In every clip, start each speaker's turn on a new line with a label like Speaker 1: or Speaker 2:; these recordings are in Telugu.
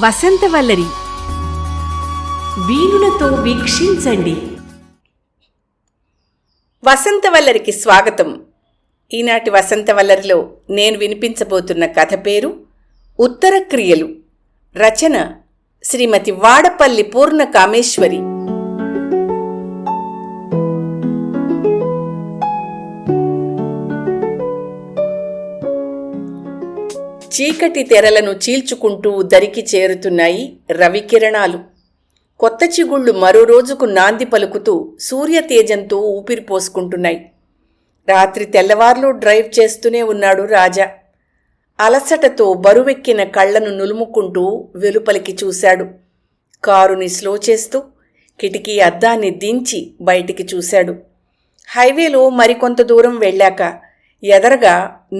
Speaker 1: వసంతవల్లరి వీణులతో వీక్షించండి.
Speaker 2: వసంతవల్లరికి స్వాగతం. ఈనాటి వసంతవల్లరిలో నేను వినిపించబోతున్న కథ పేరు ఉత్తర క్రియలు. రచన శ్రీమతి వాడపల్లి పూర్ణ కామేశ్వరి. చీకటి తెరలను చీల్చుకుంటూ దరికి చేరుతున్నాయి రవికిరణాలు. కొత్త చిగుళ్ళు మరో రోజుకు నాంది పలుకుతూ సూర్యతేజంతో ఊపిరి పోసుకుంటున్నాయి. రాత్రి తెల్లవార్లు డ్రైవ్ చేస్తూనే ఉన్నాడు రాజా. అలసటతో బరువెక్కిన కళ్లను నులుముకుంటూ వెలుపలికి చూశాడు. కారుని స్లో చేస్తూ కిటికీ అద్దాన్ని దించి బయటికి చూశాడు. హైవేలో మరికొంత దూరం వెళ్ళాక ఎదరగా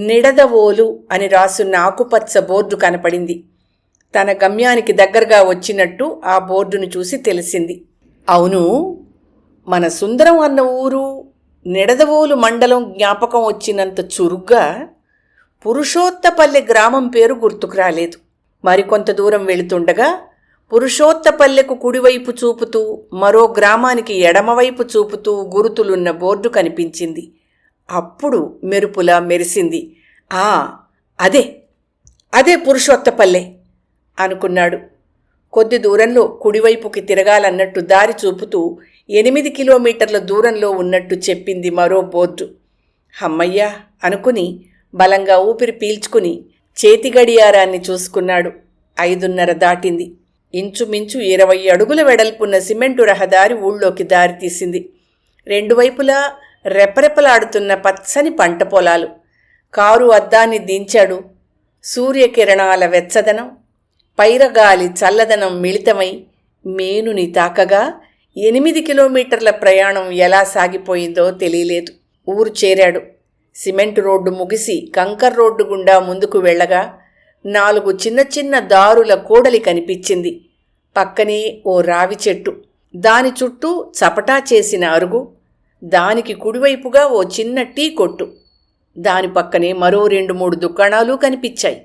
Speaker 2: నిడదవోలు అని రాసున్న ఆకుపచ్చ బోర్డు కనపడింది. తన గమ్యానికి దగ్గరగా వచ్చినట్టు ఆ బోర్డును చూసి తెలిసింది. అవును, మన సుందరం అన్న ఊరు నిడదవోలు మండలం జ్ఞాపకం వచ్చినంత చురుగ్గా పురుషోత్తపల్లె గ్రామం పేరు గుర్తుకు రాలేదు. మరికొంత దూరం వెళుతుండగా పురుషోత్తపల్లెకు కుడివైపు చూపుతూ మరో గ్రామానికి ఎడమవైపు చూపుతూ గురుతులున్న బోర్డు కనిపించింది. అప్పుడు మెరుపులా మెరిసింది. అదే పురుషోత్తపల్లె అనుకున్నాడు. కొద్ది దూరంలో కుడివైపుకి తిరగాలన్నట్టు దారి చూపుతూ 8 కిలోమీటర్ల దూరంలో ఉన్నట్టు చెప్పింది మరో బోర్డు. హమ్మయ్యా అనుకుని బలంగా ఊపిరి పీల్చుకుని చేతి గడియారాన్ని చూసుకున్నాడు. 5:30 దాటింది. ఇంచుమించు 20 అడుగుల వెడల్పున్న సిమెంటు రహదారి ఊళ్ళోకి దారితీసింది. రెండు వైపులా రెపరెపలాడుతున్న పచ్చని పంట పొలాలు. కారు అద్దాన్ని దించాడు. సూర్యకిరణాల వెచ్చదనం, పైరగాలి చల్లదనం మిళితమై మేనుని తాకగా 8 కిలోమీటర్ల ప్రయాణం ఎలా సాగిపోయిందో తెలియలేదు. ఊరు చేరాడు. సిమెంటు రోడ్డు ముగిసి కంకర్ రోడ్డు గుండా ముందుకు వెళ్ళగా 4 చిన్న చిన్న దారుల కూడలి కనిపించింది. పక్కనే ఓ రావి చెట్టు, దాని చుట్టూ చపటా చేసిన అరుగు, దానికి కుడివైపుగా ఓ చిన్న టీ కొట్టు, దాని పక్కనే మరో 2-3 దుకాణాలు కనిపించాయి.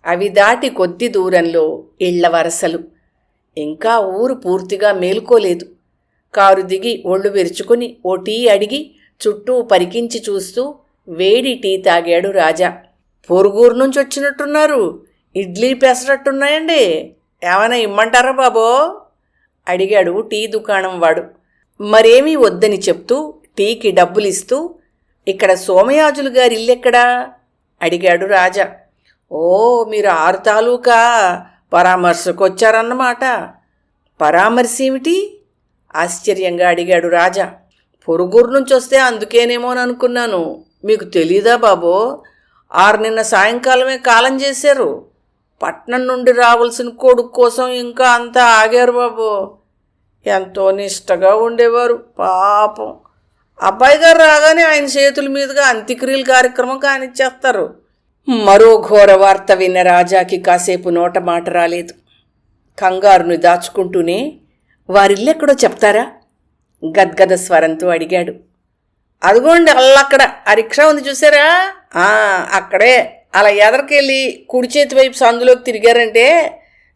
Speaker 2: అవి దాటి కొద్ది దూరంలో ఇళ్ల వరసలు. ఇంకా ఊరు పూర్తిగా మేల్కోలేదు. కారు దిగి ఒళ్ళు విరుచుకుని ఓ టీ అడిగి చుట్టూ పరికించి చూస్తూ వేడి టీ తాగాడు రాజా. పొరుగురు నుంచి వచ్చినట్టున్నారు, ఇడ్లీ పెసరట్టున్నాయండి, ఏమైనా ఇమ్మంటారా బాబో అడిగాడు టీ దుకాణం వాడు. మరేమీ వద్దని చెప్తూ టీకి డబ్బులిస్తూ ఇక్కడ సోమయాజులు గారి ఇల్లెక్కడా అడిగాడు రాజా. ఓ, మీరు 6 తాలూకా పరామర్శకొచ్చారన్నమాట. పరామర్శ ఏమిటి ఆశ్చర్యంగా అడిగాడు రాజా. పొరుగురు నుంచి వస్తే అందుకేనేమోననుకున్నాను. మీకు తెలీదా బాబో, 6 నిన్న సాయంకాలమే కాలం చేశారు. పట్నం నుండి రావాల్సిన కొడుకు కోసం ఇంకా అంతా ఆగారు బాబు. ఎంతో నిష్టగా ఉండేవారు పాపం. అబ్బాయి గారు రాగానే ఆయన చేతుల మీదుగా అంత్యక్రియల కార్యక్రమం కానిచ్చేస్తారు. మరో ఘోర వార్త విన్న రాజాకి కాసేపు నోట మాట రాలేదు. కంగారును దాచుకుంటూనే వారిల్లెక్కడో చెప్తారా గద్గద స్వరంతో అడిగాడు. అదిగోండి అల్లక్కడ ఆ రిక్షా ఉంది చూసారా, అక్కడే. అలా ఎదరికెళ్ళి కుడి చేతి వైపు సందులోకి తిరిగారంటే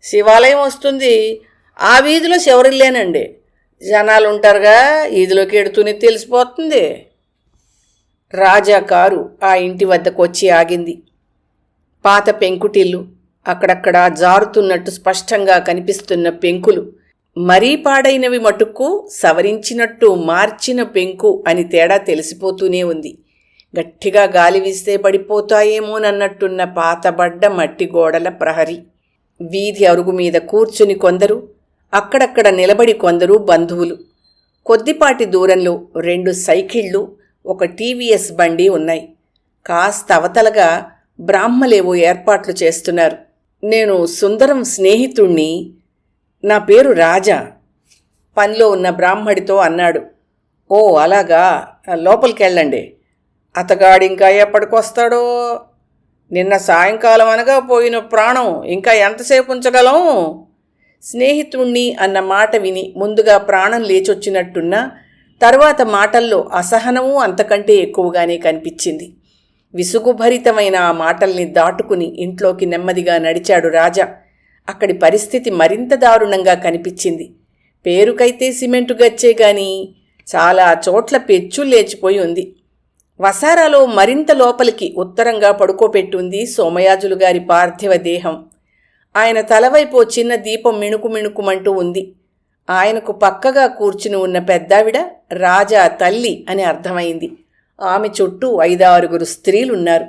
Speaker 2: శివాలయం వస్తుంది. ఆ వీధిలో శివరిల్లేనండి. జనాలు ఉంటారుగా, వీధిలోకి ఎడుతూనే తెలిసిపోతుంది. రాజా కారు ఆ ఇంటి వద్దకు వచ్చి ఆగింది. పాత పెంకుటిల్లు, అక్కడక్కడ జారుతున్నట్టు స్పష్టంగా కనిపిస్తున్న పెంకులు, మరీ పాడైనవి మటుకు సవరించినట్టు మార్చిన పెంకు అని తేడా తెలిసిపోతూనే ఉంది. గట్టిగా గాలి వీస్తే పడిపోతాయేమోనన్నట్టున్న పాతబడ్డ మట్టి గోడల ప్రహరీ. వీధి అరుగు మీద కూర్చుని కొందరు, అక్కడక్కడ నిలబడి కొందరు బంధువులు. కొద్దిపాటి దూరంలో 2 సైకిళ్ళు, ఒక టీవీఎస్ బండి ఉన్నాయి. కాస్త అవతలగా బ్రాహ్మలేవో ఏర్పాట్లు చేస్తున్నారు. నేను సుందరం స్నేహితుణ్ణి, నా పేరు రాజా, పనిలో ఉన్న బ్రాహ్మడితో అన్నాడు. ఓ అలాగా, లోపలికెళ్ళండి. అతగాడింకా ఎప్పటికొస్తాడో. నిన్న సాయంకాలం అనగా పోయిన ప్రాణం ఇంకా ఎంతసేపు ఉంచగలం? స్నేహితుణ్ణి అన్న మాట విని ముందుగా ప్రాణం లేచొచ్చినట్టున్నా తర్వాత మాటల్లో అసహనము అంతకంటే ఎక్కువగానే కనిపించింది. విసుగుభరితమైన ఆ మాటల్ని దాటుకుని ఇంట్లోకి నెమ్మదిగా నడిచాడు రాజా. అక్కడి పరిస్థితి మరింత దారుణంగా కనిపించింది. పేరుకైతే సిమెంటు గచ్చే గాని చాలా చోట్ల పెచ్చులు లేచిపోయి ఉంది. వసారాలో మరింత లోపలికి ఉత్తరంగా పడుకోపెట్టుంది సోమయాజులు గారి పార్థివ దేహం. ఆయన తలవైపు చిన్న దీపం మిణుకు మిణుకుమంటూ ఉంది. ఆయనకు పక్కగా కూర్చుని ఉన్న పెద్దావిడ రాజా తల్లి అని అర్థమైంది. ఆమె చుట్టూ 5-6 స్త్రీలున్నారు.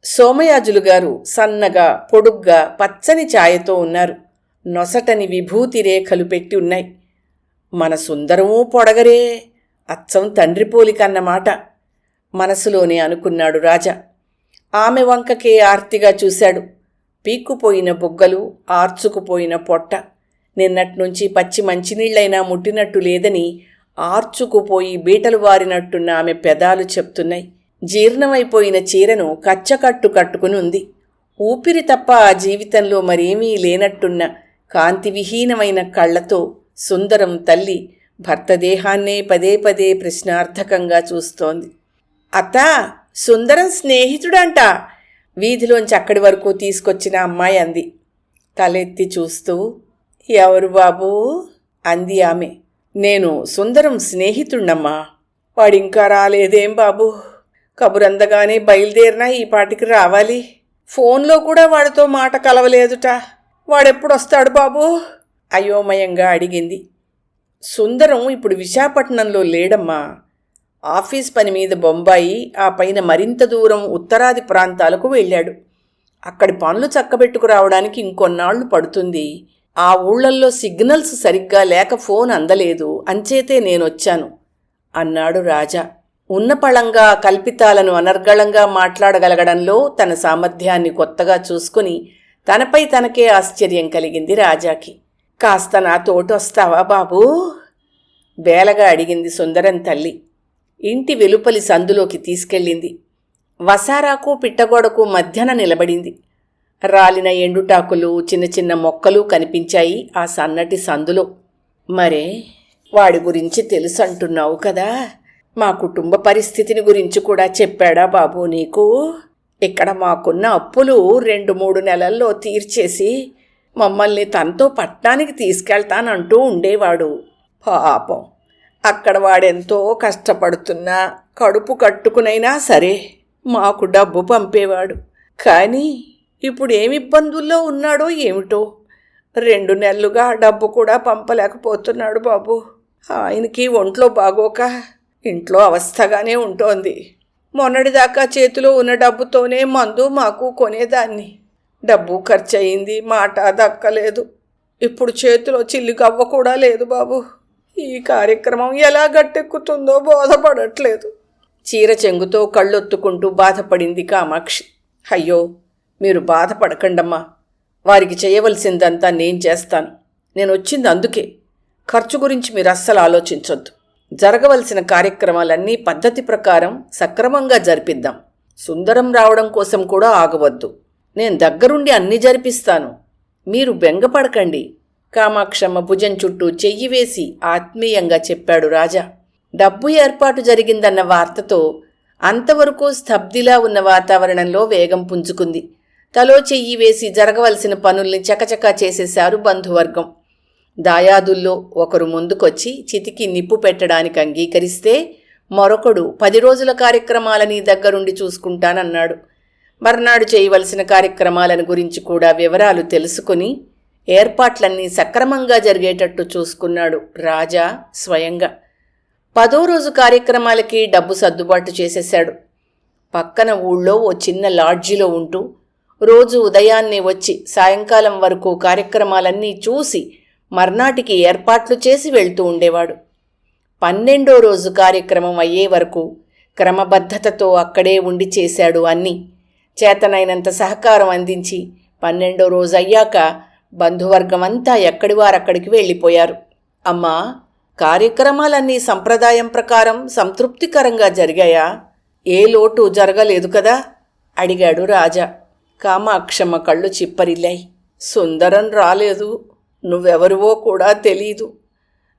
Speaker 2: సోమయాజులు గారు సన్నగా పొడుగ్గా పచ్చని ఛాయతో ఉన్నారు. నొసటని విభూతి రేఖలు పెట్టి ఉన్నాయి. మన సుందరమూ పొడగరే, అచ్చం తండ్రి పోలికన్నమాట మనసులోనే అనుకున్నాడు రాజా. ఆమె వంకకే ఆర్తిగా చూశాడు. పీక్కుపోయిన బుగ్గలు, ఆర్చుకుపోయిన పొట్ట, నిన్నట్నుంచి పచ్చి మంచినీళ్లైనా ముట్టినట్టు లేదని ఆర్చుకుపోయి బీటలు వారినట్టున్న ఆమె పెదాలు చెప్తున్నాయి. జీర్ణమైపోయిన చీరను కచ్చకట్టు కట్టుకుని ఉంది. ఊపిరి తప్ప ఆ జీవితంలో మరేమీ లేనట్టున్న కాంతివిహీనమైన కళ్లతో సుందరం తల్లి భర్త దేహాన్నే పదే పదే ప్రశ్నార్థకంగా చూస్తోంది. అత్తా, సుందరం స్నేహితుడంట, వీధిలోంచి అక్కడి వరకు తీసుకొచ్చిన అమ్మాయి అంది. తలెత్తి చూస్తూ, ఎవరు బాబూ అంది ఆమె. నేను సుందరం స్నేహితుణ్ణమ్మా. వాడింకా రాలేదేం బాబూ? కబురందగానే బయలుదేరినా ఈ పాటికి రావాలి. ఫోన్లో కూడా వాడితో మాట కలవలేదుట. వాడెప్పుడొస్తాడు బాబూ? అయోమయంగా అడిగింది. సుందరం ఇప్పుడు విశాఖపట్నంలో లేడమ్మా. ఆఫీస్ పని మీద బొంబాయి, ఆ పైన మరింత దూరం ఉత్తరాది ప్రాంతాలకు వెళ్ళాడు. అక్కడి పనులు చక్కబెట్టుకురావడానికి ఇంకొన్నాళ్లు పడుతుంది. ఆ ఊళ్ళల్లో సిగ్నల్స్ సరిగ్గా లేక ఫోన్ అందలేదు, అంచేతే నేనొచ్చాను అన్నాడు రాజా. ఉన్నపళంగా కల్పితాలను అనర్గళంగా మాట్లాడగలగడంలో తన సామర్థ్యాన్ని కొత్తగా చూసుకుని తనపై తనకే ఆశ్చర్యం కలిగింది రాజాకి. కాస్త నా తోటొస్తావా బాబూ? బేలగా అడిగింది సుందరం తల్లి. ఇంటి వెలుపలి సందులోకి తీసుకెళ్ళింది. వసారాకు పిట్టగోడకు మధ్యన నిలబడింది. రాలిన ఎండుటాకులు, చిన్న చిన్న మొక్కలు కనిపించాయి ఆ సన్నటి సందులో. మరే, వాడి గురించి తెలుసంటున్నావు కదా, మా కుటుంబ పరిస్థితిని గురించి కూడా చెప్పాడా బాబు నీకు? ఇక్కడ మాకున్న అప్పులు 2-3 నెలల్లో తీర్చేసి మమ్మల్ని తనతో పట్టణానికి తీసుకెళ్తానంటూ ఉండేవాడు. పాపం, అక్కడ వాడెంతో కష్టపడుతున్నా కడుపు కట్టుకునైనా సరే మాకు డబ్బు పంపేవాడు. కానీ ఇప్పుడు ఏమి ఇబ్బందుల్లో ఉన్నాడో ఏమిటో, 2 నెలలుగా డబ్బు కూడా పంపలేకపోతున్నాడు బాబు. ఆయనకి ఒంట్లో బాగోక ఇంట్లో అవస్థగానే ఉంటోంది. మొన్నటిదాకా చేతిలో ఉన్న డబ్బుతోనే మందు మాకు కొనేదాన్ని. డబ్బు ఖర్చు అయింది, మాట దక్కలేదు. ఇప్పుడు చేతిలో చిల్లిగవ్వ కూడా లేదు బాబు. ఈ కార్యక్రమం ఎలా గట్టెక్కుతుందో బోధపడట్లేదు. చీర చెంగుతో కళ్ళొత్తుకుంటూ బాధపడింది కామాక్షి. అయ్యో, మీరు బాధపడకండమ్మా. వారికి చేయవలసిందంతా నేను చేస్తాను. నేను వచ్చింది అందుకే. ఖర్చు గురించి మీరు అస్సలు ఆలోచించొద్దు. జరగవలసిన కార్యక్రమాలన్నీ పద్ధతి ప్రకారం సక్రమంగా జరిపిద్దాం. సుందరం రావడం కోసం కూడా ఆగవద్దు. నేను దగ్గరుండి అన్నీ జరిపిస్తాను. మీరు బెంగపడకండి. కామాక్షమ్మ భుజం చుట్టూ చెయ్యి వేసి ఆత్మీయంగా చెప్పాడు రాజా. డబ్బు ఏర్పాటు జరిగిందన్న వార్తతో అంతవరకు స్తబ్దిలా ఉన్న వాతావరణంలో వేగం పుంజుకుంది. తలో చెయ్యి వేసి జరగవలసిన పనుల్ని చకచకా చేసేశారు బంధువర్గం. దాయాదుల్లో ఒకరు ముందుకొచ్చి చితికి నిప్పు పెట్టడానికి అంగీకరిస్తే మరొకడు 10 రోజుల కార్యక్రమాలని దగ్గరుండి చూసుకుంటానన్నాడు. మర్నాడు చేయవలసిన కార్యక్రమాలను గురించి కూడా వివరాలు తెలుసుకుని ఏర్పాట్లన్నీ సక్రమంగా జరిగేటట్టు చూసుకున్నాడు రాజా స్వయంగా. 10వ రోజు కార్యక్రమాలకి డబ్బు సర్దుబాటు చేసేశాడు. పక్కన ఊళ్ళో ఓ చిన్న లాడ్జిలో ఉంటూ రోజు ఉదయాన్నే వచ్చి సాయంకాలం వరకు కార్యక్రమాలన్నీ చూసి మర్నాటికి ఏర్పాట్లు చేసి వెళ్తూ ఉండేవాడు. 12వ రోజు కార్యక్రమం అయ్యే వరకు క్రమబద్ధతతో అక్కడే ఉండి చేశాడు అన్నీ. చేతనైనంత సహకారం అందించి 12వ రోజు అయ్యాక బంధువర్గమంతా ఎక్కడివారక్కడికి వెళ్ళిపోయారు. అమ్మా, కార్యక్రమాలన్నీ సంప్రదాయం ప్రకారం సంతృప్తికరంగా జరిగాయా? ఏ లోటు జరగలేదు కదా అడిగాడు రాజా. కామాక్షమ్మ కళ్ళు చిప్పరిల్లాయి. సుందరం రాలేదు, నువ్వెవరివో కూడా తెలీదు.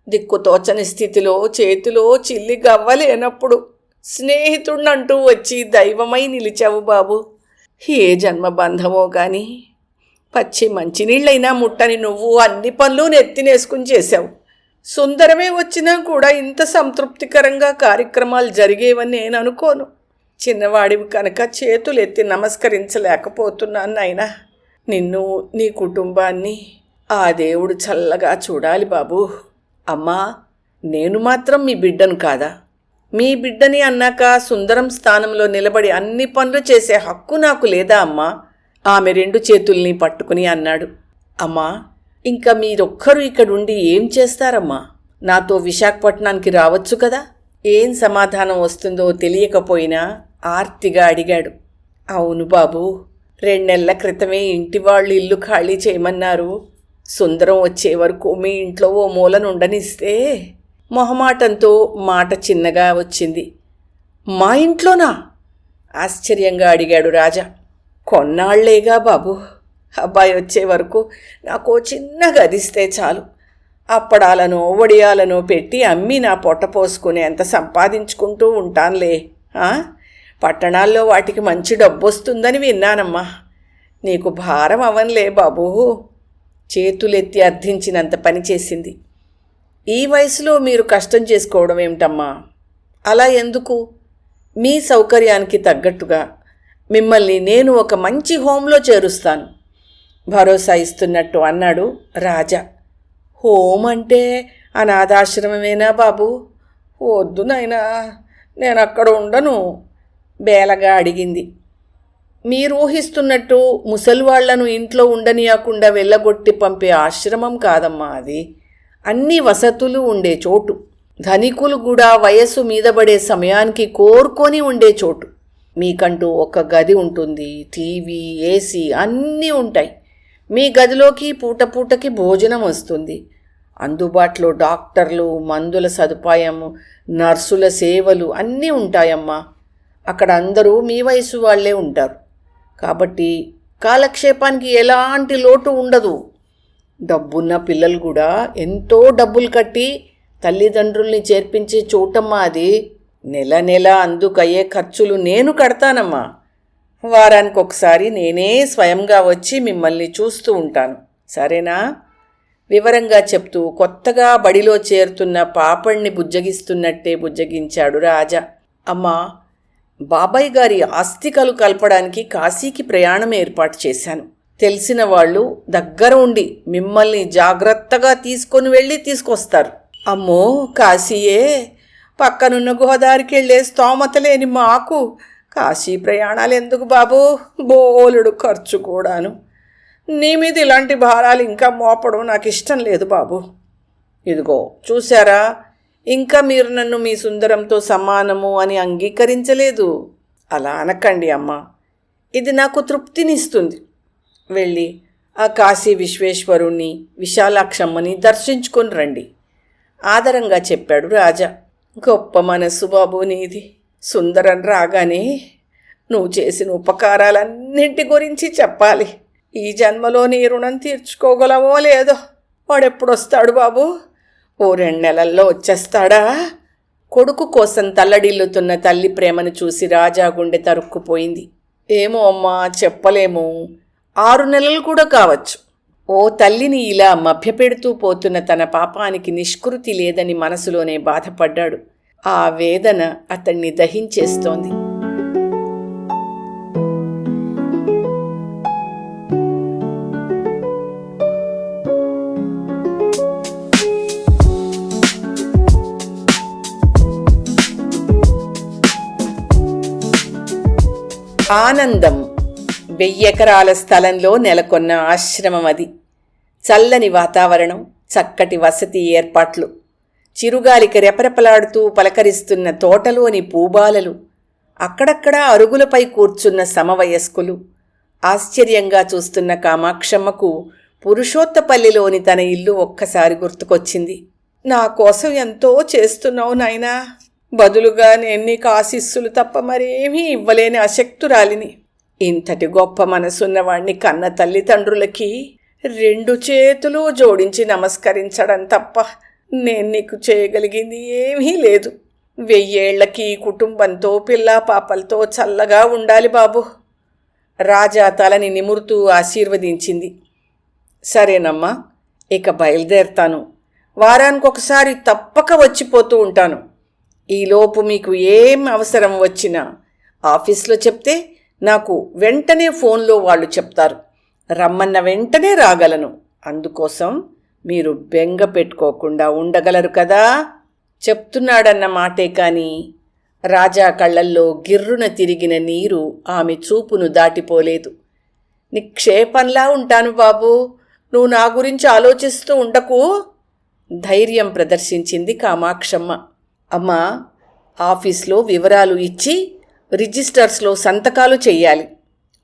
Speaker 2: దిక్కుతోచని స్థితిలో చేతిలో చిల్లి గవ్వలేనప్పుడు స్నేహితుణ్ణంటూ వచ్చి దైవమై నిలిచావు బాబు. ఏ జన్మబంధమో గాని పచ్చి మంచినీళ్ళైనా ముట్టని నువ్వు అన్ని పనులు నెత్తినేసుకుని చేశావు. సుందరమే వచ్చినా కూడా ఇంత సంతృప్తికరంగా కార్యక్రమాలు జరిగేవని నేను అనుకోను. చిన్నవాడివి కనుక చేతులెత్తి నమస్కరించలేకపోతున్నాను నాయనా. నిన్ను, నీ కుటుంబాన్ని ఆ దేవుడు చల్లగా చూడాలి బాబూ. అమ్మా, నేను మాత్రం మీ బిడ్డను కాదా? మీ బిడ్డని అన్నాక సుందరం స్థానంలో నిలబడి అన్ని పనులు చేసే హక్కు నాకు లేదా అమ్మా? ఆమె 2 చేతుల్ని పట్టుకుని అన్నాడు. అమ్మా, ఇంకా మీరొక్కరు ఇక్కడుండి ఏం చేస్తారమ్మా? నాతో విశాఖపట్నానికి రావచ్చు కదా? ఏం సమాధానం వస్తుందో తెలియకపోయినా ఆర్తిగా అడిగాడు. అవును బాబూ, 2 నెలల క్రితమే ఇంటి వాళ్ళు ఇల్లు ఖాళీ చేయమన్నారు. సుందరం వచ్చే వరకు మీ ఇంట్లో ఓ మూలనుండనిస్తే మొహమాటంతో మాట చిన్నగా వచ్చింది. మా ఇంట్లోనా? ఆశ్చర్యంగా అడిగాడు రాజా. కొన్నాళ్లేగా బాబు, అబ్బాయి వచ్చే వరకు నాకు చిన్న గదిస్తే చాలు. అప్పడాలనో వడియాలనో పెట్టి అమ్మి నా పొట్ట పోసుకునేంత సంపాదించుకుంటూ ఉంటానులే. పట్టణాల్లో వాటికి మంచి డబ్బు వస్తుందని విన్నానమ్మా. నీకు భారం అవన్లే బాబూ. చేతులెత్తి అర్థించినంత పనిచేసింది. ఈ వయసులో మీరు కష్టం చేసుకోవడం ఏమిటమ్మా? అలా ఎందుకు? మీ సౌకర్యానికి తగ్గట్టుగా మిమ్మల్ని నేను ఒక మంచి హోంలో చేరుస్తాను భరోసా ఇస్తున్నట్టు అన్నాడు రాజా. హోం అంటే అనాథాశ్రమమేనా బాబు? వద్దు నాయనా, నేను అక్కడ ఉండను బేలగా అడిగింది. మీరు ఊహిస్తున్నట్టు ముసలివాళ్లను ఇంట్లో ఉండనీయకుండా వెళ్ళగొట్టి పంపే ఆశ్రమం కాదమ్మా అది. అన్ని వసతులు ఉండే చోటు. ధనికులు కూడా వయస్సు మీదబడే సమయానికి కోరుకొని ఉండే చోటు. మీకంటూ ఒక గది ఉంటుంది, టీవీ, ఏసీ అన్నీ ఉంటాయి. మీ గదిలోకి పూటకి భోజనం వస్తుంది. అందుబాటులో డాక్టర్లు, మందుల సదుపాయము, నర్సుల సేవలు అన్నీ ఉంటాయమ్మా. అక్కడ అందరూ మీ వయసు వాళ్లే ఉంటారు. కాబట్టి కాలక్షేపానికి ఎలాంటి లోటు ఉండదు. డబ్బున్న పిల్లలు కూడా ఎంతో డబ్బులు కట్టి తల్లిదండ్రుల్ని చేర్పించే చోటమ్మా అది. నెల నెల అందుకయ్యే ఖర్చులు నేను కడతానమ్మా. వారానికి ఒకసారి నేనే స్వయంగా వచ్చి మిమ్మల్ని చూస్తూ ఉంటాను, సరేనా? వివరంగా చెప్తూ కొత్తగా బడిలో చేరుతున్న పాపణ్ణి బుజ్జగిస్తున్నట్టే బుజ్జగించాడు రాజా. అమ్మా, బాబాయ్ గారి ఆస్తికలు కలపడానికి కాశీకి ప్రయాణం ఏర్పాటు చేశాను. తెలిసిన వాళ్ళు దగ్గర ఉండి మిమ్మల్ని జాగ్రత్తగా తీసుకొని వెళ్ళి తీసుకొస్తారు. అమ్మో, కాశీయే? పక్కనున్న గోదావరికి వెళ్ళే స్తోమత లేని మాకు కాశీ ప్రయాణాలు ఎందుకు బాబు? బోలెడు ఖర్చు కూడాను. నీ మీద ఇలాంటి భారాలు ఇంకా మోపడం నాకు ఇష్టం లేదు బాబు. ఇదిగో చూశారా, ఇంకా మీరు నన్ను మీ సుందరంతో సమానము అని అంగీకరించలేదు. అలా అనకండి అమ్మా, ఇది నాకు తృప్తినిస్తుంది. వెళ్ళి ఆ కాశీ విశ్వేశ్వరుణ్ణి, విశాలాక్షమ్మని దర్శించుకొని రండి ఆదరంగా చెప్పాడు రాజా. గొప్ప మనస్సు బాబు నీది. సుందరం రాగానే నువ్వు చేసిన ఉపకారాలన్నింటి గురించి చెప్పాలి. ఈ జన్మలో నీ రుణం తీర్చుకోగలవో లేదో. వాడెప్పుడొస్తాడు బాబు? ఓ 2 నెలల్లో వచ్చేస్తాడా? కొడుకు కోసం తల్లడిల్లుతున్న తల్లి ప్రేమను చూసి రాజా గుండె తరుక్కుపోయింది. ఏమో అమ్మా, చెప్పలేము. 6 నెలలు కూడా కావచ్చు. ఓ తల్లిని ఇలా మభ్యపెడుతూ పోతున్న తన పాపానికి నిష్కృతి లేదని మనసులోనే బాధపడ్డాడు. ఆ వేదన అతన్ని దహించేస్తోంది. ఆనందం 1000 ఎకరాల స్థలంలో నెలకొన్న ఆశ్రమం అది. చల్లని వాతావరణం, చక్కటి వసతి ఏర్పాట్లు, చిరుగాలికి రెపరెపలాడుతూ పలకరిస్తున్న తోటలోని పూబాలలు, అక్కడక్కడా అరుగులపై కూర్చున్న సమవయస్కులు. ఆశ్చర్యంగా చూస్తున్న కామాక్షమ్మకు పురుషోత్తపల్లిలోని తన ఇల్లు ఒక్కసారి గుర్తుకొచ్చింది. నా కోసం ఎంతో చేస్తున్నావు నాయనా, బదులుగా నేను నీకు ఆశీస్సులు తప్ప మరేమీ ఇవ్వలేని అశక్తురాలిని. ఇంతటి గొప్ప మనసున్నవాణ్ణి కన్న తల్లిదండ్రులకి 2 చేతులు జోడించి నమస్కరించడం తప్ప నేను నీకు చేయగలిగింది ఏమీ లేదు. 1000 ఏళ్లకి కుటుంబంతో పిల్లా పాపలతో చల్లగా ఉండాలి బాబు. రాజా తలని నిమురుతూ ఆశీర్వదించింది. సరేనమ్మా, ఇక బయలుదేరతాను. వారానికొకసారి తప్పక వచ్చిపోతూ ఉంటాను. ఈలోపు మీకు ఏం అవసరం వచ్చినా ఆఫీస్లో చెప్తే నాకు వెంటనే ఫోన్లో వాళ్ళు చెప్తారు. రమ్మన్న వెంటనే రాగలను. అందుకోసం మీరు బెంగ పెట్టుకోకుండా ఉండగలరు కదా. చెప్తున్నాడన్న మాటే కానీ రాజా కళ్ళల్లో గిర్రున తిరిగిన నీరు ఆమె చూపును దాటిపోలేదు. నిక్షేపంలా ఉంటాను బాబూ, నువ్వు నా గురించి ఆలోచిస్తూ ఉండకు, ధైర్యం ప్రదర్శించింది కామాక్షమ్మ. అమ్మా, ఆఫీస్లో వివరాలు ఇచ్చి రిజిస్టర్స్లో సంతకాలు చెయ్యాలి.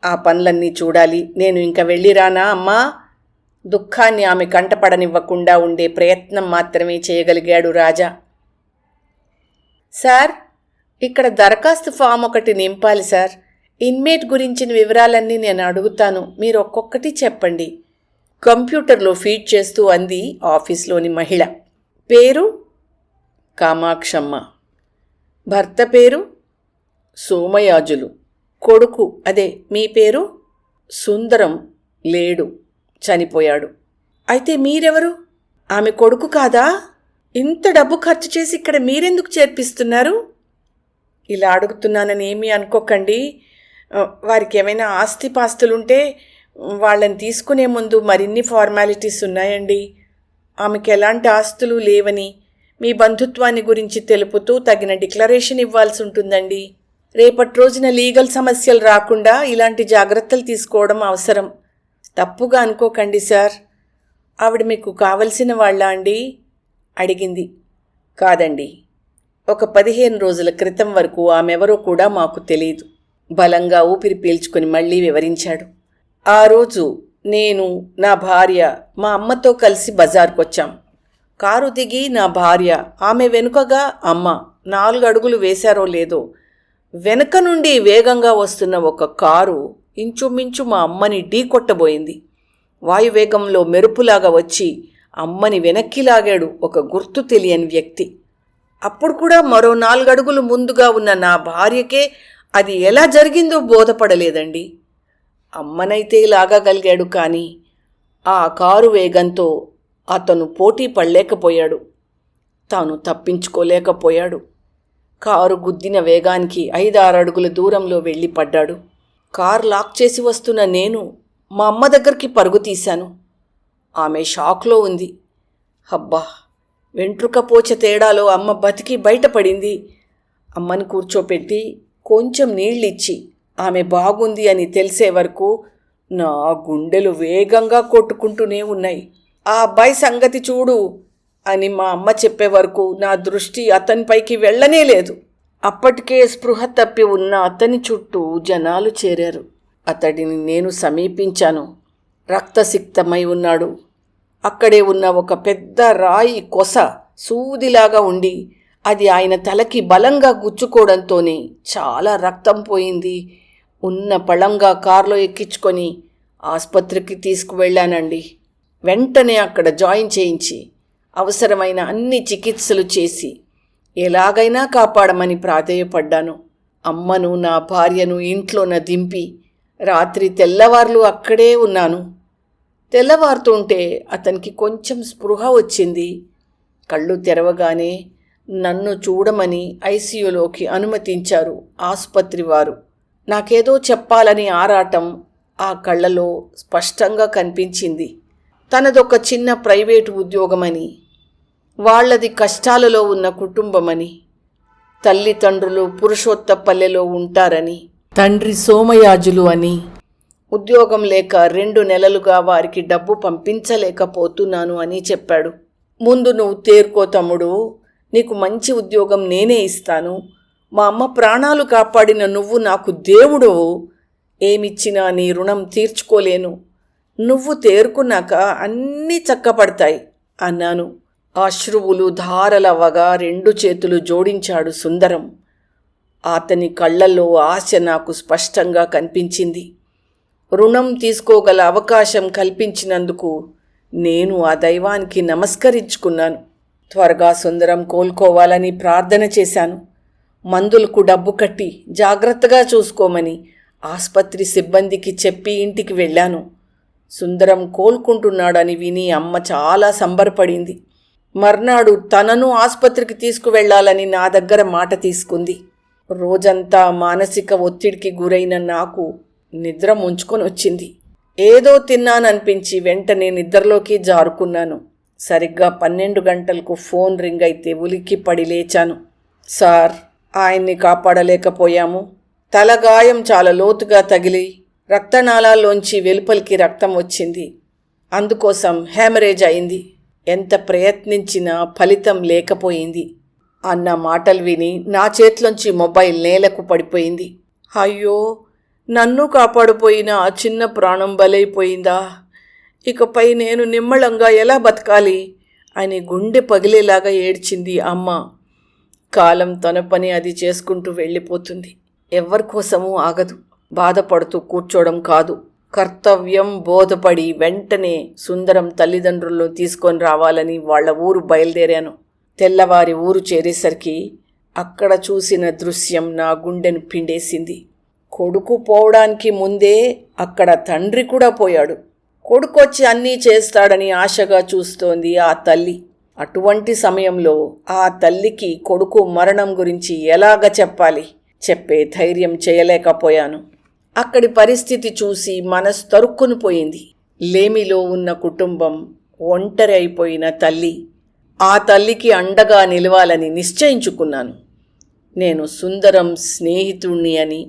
Speaker 2: ఆ పనులన్నీ చూడాలి. నేను ఇంక వెళ్ళిరానా అమ్మా? దుఃఖాన్ని ఆమె కంటపడనివ్వకుండా ఉండే ప్రయత్నం మాత్రమే చేయగలిగాడు రాజా. సార్, ఇక్కడ దరఖాస్తు ఫామ్ ఒకటి నింపాలి సార్. ఇన్మేట్ గురించిన వివరాలన్నీ నేను అడుగుతాను, మీరు ఒక్కొక్కటి చెప్పండి. కంప్యూటర్లో ఫీడ్ చేస్తూ అంది ఆఫీస్లోని మహిళ. పేరు కామాక్షమ్మ, భర్త పేరు సోమయాజులు, కొడుకు అదే మీ పేరు సుందరం లేడు, చనిపోయాడు. అయితే మీరెవరు? ఆమె కొడుకు కాదా? ఇంత డబ్బు ఖర్చు చేసి ఇక్కడ మీరెందుకు చేర్పిస్తున్నారు? ఇలా అడుగుతున్నానని ఏమీ అనుకోకండి. వారికి ఏమైనా ఆస్తిపాస్తులుంటే వాళ్ళని తీసుకునే ముందు మరిన్ని ఫార్మాలిటీస్ ఉన్నాయండి. ఆమెకి ఎలాంటి ఆస్తులు లేవని మీ బంధుత్వాన్ని గురించి తెలుపుతూ తగిన డిక్లరేషన్ ఇవ్వాల్సి ఉంటుందండి. రేపటి రోజున లీగల్ సమస్యలు రాకుండా ఇలాంటి జాగ్రత్తలు తీసుకోవడం అవసరం. తప్పుగా అనుకోకండి సార్. ఆవిడ మీకు కావలసిన వాళ్ళ అండి? అడిగింది. కాదండి, ఒక 15 రోజుల క్రితం వరకు ఆమెవరో కూడా మాకు తెలియదు. బలంగా ఊపిరి పీల్చుకొని మళ్ళీ వివరించాడు. ఆ రోజు నేను, నా భార్య, మా అమ్మతో కలిసి బజార్కొచ్చాం. కారు దిగి నా భార్య, ఆమె వెనుకగా అమ్మ 4 అడుగులు వేశారో లేదో వెనుక నుండి వేగంగా వస్తున్న ఒక కారు ఇంచుమించు మా అమ్మని ఢీకొట్టబోయింది. వాయువేగంలో మెరుపులాగా వచ్చి అమ్మని వెనక్కి లాగాడు ఒక గుర్తు తెలియని వ్యక్తి. అప్పుడు కూడా మరో 4 అడుగులు ముందుగా ఉన్న నా భార్యకే అది ఎలా జరిగిందో బోధపడలేదండి. అమ్మనైతే లాగగలిగాడు, కానీ ఆ కారు వేగంతో అతను పోటీ పడలేకపోయాడు. తాను తప్పించుకోలేకపోయాడు. కారు గుద్దిన వేగానికి 5-6 అడుగుల దూరంలో వెళ్ళి పడ్డాడు. కారు లాక్ చేసి వస్తున్న నేను మా అమ్మ దగ్గరికి పరుగు తీశాను. ఆమె షాక్లో ఉంది. అబ్బా, వెంట్రుక పోచ తేడాలో అమ్మ బతికి బయటపడింది. అమ్మని కూర్చోపెట్టి కొంచెం నీళ్ళిచ్చి ఆమె బాగుంది అని తెలిసే వరకు నా గుండెలు వేగంగా కొట్టుకుంటూనే ఉన్నాయి. ఆ అబ్బాయి సంగతి చూడు అని మా అమ్మ చెప్పే వరకు నా దృష్టి అతనిపైకి వెళ్ళనే లేదు. అప్పటికే స్పృహ తప్పి ఉన్న అతని చుట్టూ జనాలు చేరారు. అతడిని నేను సమీపించాను. రక్తసిక్తమై ఉన్నాడు. అక్కడే ఉన్న ఒక పెద్ద రాయి కొస సూదిలాగా ఉండి అది ఆయన తలకి బలంగా గుచ్చుకోవడంతోనే చాలా రక్తం పోయింది. ఉన్న పళంగా కారులో ఎక్కించుకొని ఆసుపత్రికి తీసుకువెళ్ళానండి. వెంటనే అక్కడ జాయిన్ చేయించి అవసరమైన అన్ని చికిత్సలు చేసి ఎలాగైనా కాపాడమని ప్రాధేయపడ్డాను. అమ్మను, నా భార్యను ఇంట్లోన దింపి రాత్రి తెల్లవార్లు అక్కడే ఉన్నాను. తెల్లవారుతుంటే అతనికి కొంచెం స్పృహ వచ్చింది. కళ్ళు తెరవగానే నన్ను చూడమని ఐసీయూలోకి అనుమతించారు ఆసుపత్రి వారు. నాకేదో చెప్పాలని ఆరాటం ఆ కళ్ళలో స్పష్టంగా కనిపించింది. తనదొక చిన్న ప్రైవేటు ఉద్యోగమని, వాళ్లది కష్టాలలో ఉన్న కుటుంబమని, తల్లిదండ్రులు పురుషోత్తపల్లెలో ఉంటారని, తండ్రి సోమయాజులు అని, ఉద్యోగం లేక 2 నెలలుగా వారికి డబ్బు పంపించలేకపోతున్నాను అని చెప్పాడు. ముందు నువ్వు తేరుకో తమ్ముడు, నీకు మంచి ఉద్యోగం నేనే ఇస్తాను. మా అమ్మ ప్రాణాలు కాపాడిన నువ్వు నాకు దేవుడవు. ఏమిచ్చినా నీ రుణం తీర్చుకోలేను. నువ్వు తేరుకున్నాక అన్నీ చక్కపడతాయి అన్నాను. అశ్రువులు ధారలవ్వగా 2 చేతులు జోడించాడు సుందరం. అతని కళ్ళల్లో ఆశ నాకు స్పష్టంగా కనిపించింది. రుణం తీసుకోగల అవకాశం కల్పించినందుకు నేను ఆ దైవానికి నమస్కరించుకున్నాను. త్వరగా సుందరం కోలుకోవాలని ప్రార్థన చేశాను. మందులకు డబ్బు కట్టి జాగ్రత్తగా చూసుకోమని ఆస్పత్రి సిబ్బందికి చెప్పి ఇంటికి వెళ్ళాను. సుందరం కోలుకుంటున్నాడని విని అమ్మ చాలా సంబరపడింది. మర్నాడు తనను ఆస్పత్రికి తీసుకువెళ్లాలని నా దగ్గర మాట తీసుకుంది. రోజంతా మానసిక ఒత్తిడికి గురైన నాకు నిద్ర ముంచుకొని వచ్చింది. ఏదో తిన్నాననిపించి వెంటనే నిద్రలోకి జారుకున్నాను. సరిగ్గా 12 గంటలకు ఫోన్ రింగ్ అయితే ఉలిక్కి పడి లేచాను. సార్, ఆయన్ని కాపాడలేకపోయాము. తలగాయం చాలా లోతుగా తగిలి రక్తనాళాల్లోంచి వెలుపలికి రక్తం వచ్చింది. అందుకోసం హెమరేజ్ అయింది. ఎంత ప్రయత్నించినా ఫలితం లేకపోయింది అన్న మాటలు విని నా చేతిలోంచి మొబైల్ నేలకు పడిపోయింది. అయ్యో, నన్ను కాపాడిపోయిన ఆ చిన్న ప్రాణం బలైపోయిందా? ఇకపై నేను నిమ్మళంగా ఎలా బతకాలి అని గుండె పగిలేలాగా ఏడ్చింది అమ్మ. కాలం తన పని అది చేసుకుంటూ వెళ్ళిపోతుంది. ఎవరికోసమూ ఆగదు. బాధపడుతూ కూర్చోవడం కాదు, కర్తవ్యం బోధపడి వెంటనే సుందరం తల్లిదండ్రులను తీసుకొని రావాలని వాళ్ల ఊరు బయలుదేరాను. తెల్లవారి ఊరు చేరేసరికి అక్కడ చూసిన దృశ్యం నా గుండెను పిండేసింది. కొడుకు పోవడానికి ముందే అక్కడ తండ్రి కూడా పోయాడు. కొడుకొచ్చి అన్నీ చేస్తాడని ఆశగా చూస్తోంది ఆ తల్లి. అటువంటి సమయంలో ఆ తల్లికి కొడుకు మరణం గురించి ఎలాగ చెప్పాలి? చెప్పే ధైర్యం చేయలేకపోయాను. అక్కడి పరిస్థితి చూసి మనసు తరుక్కుని పోయింది. లేమిలో ఉన్న కుటుంబం, ఒంటరి అయిపోయిన తల్లి. ఆ తల్లికి అండగా నిలవాలని నిశ్చయించుకున్నాను. నేను సుందరం స్నేహితుణ్ణి అని,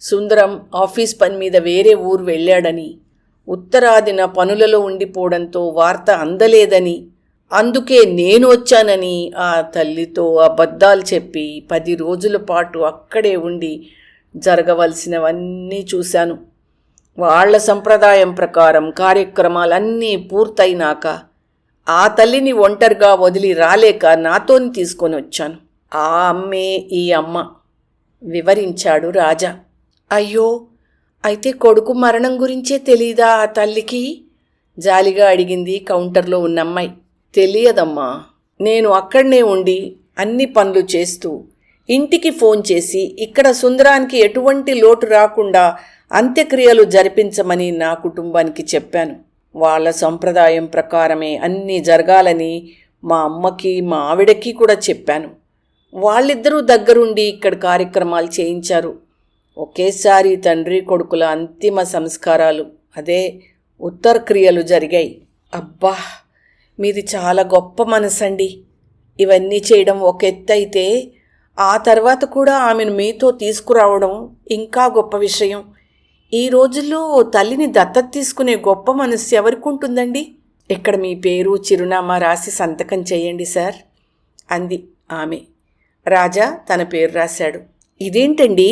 Speaker 2: సుందరం ఆఫీస్ పని మీద వేరే ఊరు వెళ్ళాడని, ఉత్తరాదిన పనులలో ఉండిపోవడంతో వార్త అందలేదని, అందుకే నేను వచ్చానని ఆ తల్లితో అబద్ధాలు చెప్పి 10 రోజుల పాటు అక్కడే ఉండి జరగవలసినవన్నీ చూశాను. వాళ్ల సంప్రదాయం ప్రకారం కార్యక్రమాలన్నీ పూర్తయినాక ఆ తల్లిని ఒంటరిగా వదిలి రాలేక నాతోని తీసుకొని వచ్చాను. ఆ అమ్మే ఈ అమ్మ, వివరించాడు రాజా. అయ్యో, అయితే కొడుకు మరణం గురించే తెలీదా ఆ తల్లికి? జాలిగా అడిగింది కౌంటర్లో ఉన్న అమ్మాయి. తెలియదమ్మా. నేను అక్కడనే ఉండి అన్ని పనులు చేస్తూ ఇంటికి ఫోన్ చేసి ఇక్కడ సుందరానికి ఎటువంటి లోటు రాకుండా అంత్యక్రియలు జరిపించమని నా కుటుంబానికి చెప్పాను. వాళ్ళ సంప్రదాయం ప్రకారమే అన్నీ జరగాలని మా అమ్మకి మా ఆవిడకి కూడా చెప్పాను. వాళ్ళిద్దరూ దగ్గరుండి ఇక్కడ కార్యక్రమాలు చేయించారు. ఒకేసారి తండ్రి కొడుకుల అంతిమ సంస్కారాలు, అదే ఉత్తరక్రియలు జరిగాయి. అబ్బా, మీది చాలా గొప్ప మనసండి. ఇవన్నీ చేయడం ఒక ఎత్తు అయితే ఆ తర్వాత కూడా ఆమెను మీతో తీసుకురావడం ఇంకా గొప్ప విషయం. ఈ రోజుల్లో తల్లిని దత్తత తీసుకునే గొప్ప మనస్సు ఎవరికి ఉంటుందండి? ఇక్కడ మీ పేరు చిరునామా రాసి సంతకం చేయండి సార్ అంది ఆమె. రాజా తన పేరు రాశాడు. ఇదేంటండి,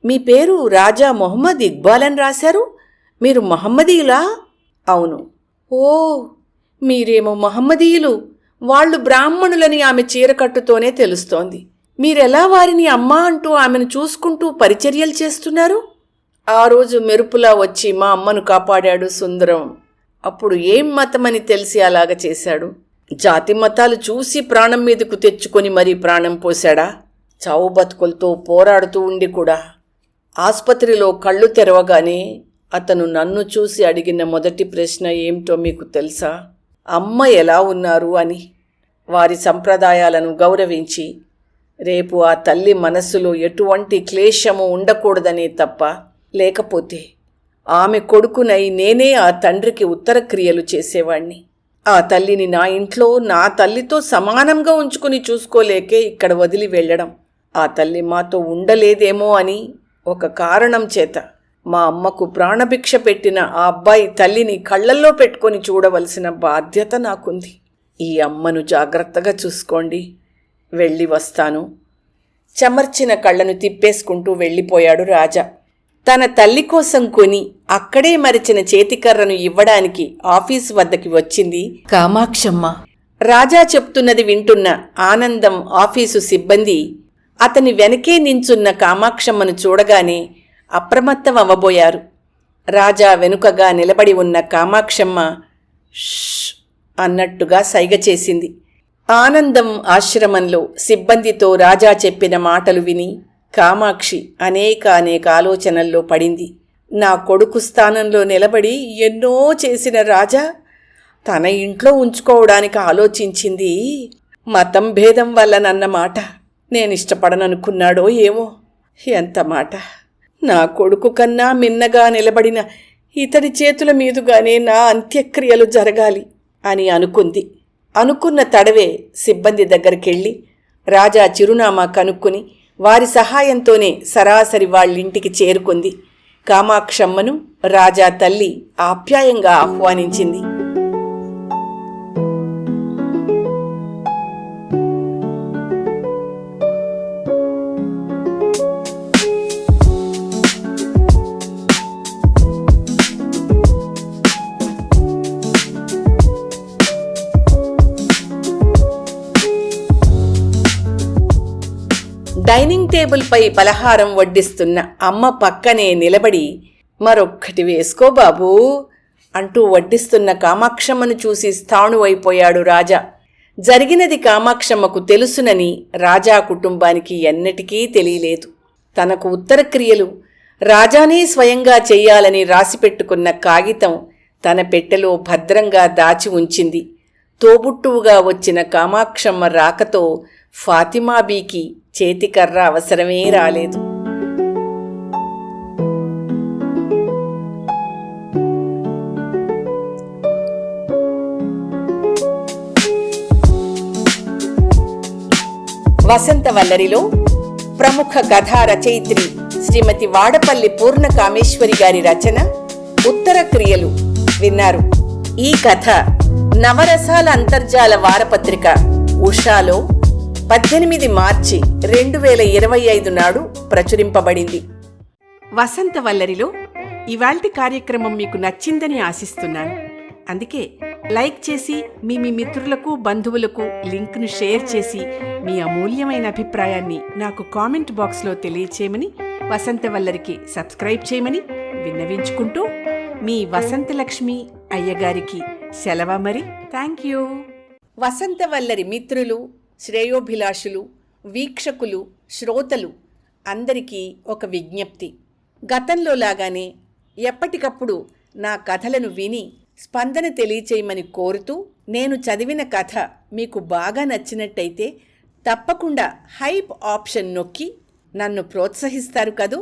Speaker 2: మీ పేరు రాజా మొహమ్మద్ ఇక్బాల్ అని రాశారు. మీరు మహమ్మదీయులా? అవును. ఓ, మీరేమో మహమ్మదీయులు, వాళ్ళు బ్రాహ్మణులని ఆమె చీరకట్టుతోనే తెలుస్తోంది. మీరెలా వారిని అమ్మా అంటూ ఆమెను చూసుకుంటూ పరిచర్యలు చేస్తున్నారు? ఆ రోజు మెరుపులా వచ్చి మా అమ్మను కాపాడాడు సుందరం. అప్పుడు ఏం మతమని తెలిసి అలాగ చేశాడు? జాతి మతాలు చూసి ప్రాణం మీదకు తెచ్చుకొని మరీ ప్రాణం పోశాడా? చావు బతుకులతో పోరాడుతూ ఉండి కూడా ఆస్పత్రిలో కళ్ళు తెరవగానే అతను నన్ను చూసి అడిగిన మొదటి ప్రశ్న ఏమిటో మీకు తెలుసా? అమ్మ ఎలా ఉన్నారు అని. వారి సంప్రదాయాలను గౌరవించి రేపు ఆ తల్లి మనస్సులో ఎటువంటి క్లేశము ఉండకూడదనే తప్ప, లేకపోతే ఆమె కొడుకునై నేనే ఆ తండ్రికి ఉత్తరక్రియలు చేసేవాణ్ణి. ఆ తల్లిని నా ఇంట్లో నా తల్లితో సమానంగా ఉంచుకుని చూసుకోలేకే ఇక్కడ వదిలి వెళ్ళడం. ఆ తల్లి మాతో ఉండలేదేమో అని ఒక కారణం చేత మా అమ్మకు ప్రాణభిక్ష పెట్టిన ఆ అబ్బాయి తల్లిని కళ్ళల్లో పెట్టుకొని చూడవలసిన బాధ్యత నాకుంది. ఈ అమ్మను జాగ్రత్తగా చూసుకోండి. వెళ్ళి వస్తాను. చెమర్చిన కళ్ళను తిప్పేసుకుంటూ వెళ్ళిపోయాడు రాజా. తన తల్లి కోసం కొని అక్కడే మరిచిన చేతికర్రను ఇవ్వడానికి ఆఫీసు వద్దకి వచ్చింది కామాక్షమ్మ. రాజా చెప్తున్నది వింటున్న ఆనందం ఆఫీసు సిబ్బంది అతని వెనకే నించున్న కామాక్షమ్మను చూడగానే అప్రమత్తం అవ్వబోయారు. రాజా వెనుకగా నిలబడి ఉన్న కామాక్షమ్మ ష్ అన్నట్టుగా సైగ చేసింది. ఆనందం ఆశ్రమంలో సిబ్బందితో రాజా చెప్పిన మాటలు విని కామాక్షి అనేక ఆలోచనల్లో పడింది. నా కొడుకు స్థానంలో నిలబడి ఎన్నో చేసిన రాజా తన ఇంట్లో ఉంచుకోవడానికి ఆలోచించింది మతం భేదం వల్లనన్నమాట. నేనిష్టపడననుకున్నాడో ఏమో. ఎంత మాట! నా కొడుకు కన్నా మిన్నగా నిలబడిన ఇతడి చేతుల మీదుగానే నా అంత్యక్రియలు జరగాలి అని అనుకుంది. అనుకున్న తడవే సిబ్బంది దగ్గరికెళ్ళి రాజా చిరునామా కనుక్కుని వారి సహాయంతోనే సరాసరి వాళ్ళింటికి చేరుకుంది. కామాక్షమ్మను రాజా తల్లి ఆప్యాయంగా ఆహ్వానించింది. డైనింగ్ టేబుల్పై పలహారం వడ్డిస్తున్న అమ్మ పక్కనే నిలబడి మరొక్కటి వేసుకో బాబూ అంటూ వడ్డిస్తున్న కామాక్షమ్మను చూసి స్థాణువైపోయాడు రాజా. జరిగినది కామాక్షమ్మకు తెలుసునని రాజా కుటుంబానికి ఎన్నటికీ తెలియలేదు. తనకు ఉత్తరక్రియలు రాజానే స్వయంగా చెయ్యాలని రాసిపెట్టుకున్న కాగితం తన పెట్టెలో భద్రంగా దాచి ఉంచింది. తోబుట్టువుగా వచ్చిన కామాక్షమ్మ రాకతో ఫాతిమాబీకి చేతికర్ర అవసరమే రాలేదు. వసంతవల్లరిలో ప్రముఖ కథా రచయిత్రి శ్రీమతి వాడపల్లి పూర్ణకామేశ్వరి గారి రచన ఉత్తర క్రియలు విన్నారు. ఈ కథ నవరసాల అంతర్జాల వారపత్రిక ఉషాలో 18 మార్చి 2025 నాడు ప్రచురింపబడింది.
Speaker 1: వసంతవల్లరిలో ఇవాల్టి కార్యక్రమం మీకు నచ్చిందని ఆశిస్తున్నాను. అందుకే లైక్ చేసి మీ మిత్రులకు బంధువులకు లింక్ను షేర్ చేసి మీ అమూల్యమైన అభిప్రాయాన్ని నాకు కామెంట్ బాక్స్లో తెలియచేయమని, వసంతవల్లరికి సబ్స్క్రైబ్ చేయమని విన్నవించుకుంటూ మీ వసంతలక్ష్మి అయ్యగారికి సెలవు. మరి థ్యాంక్ యూ.
Speaker 2: వసంతవల్లరి మిత్రులు, శ్రేయోభిలాషులు, వీక్షకులు, శ్రోతలు అందరికీ ఒక విజ్ఞప్తి. గతంలో లాగానే ఎప్పటికప్పుడు నా కథలను విని స్పందన తెలియచేయమని కోరుతూ, నేను చదివిన కథ మీకు బాగా నచ్చినట్టయితే తప్పకుండా హైప్ ఆప్షన్ నొక్కి నన్ను ప్రోత్సహిస్తారు కదూ.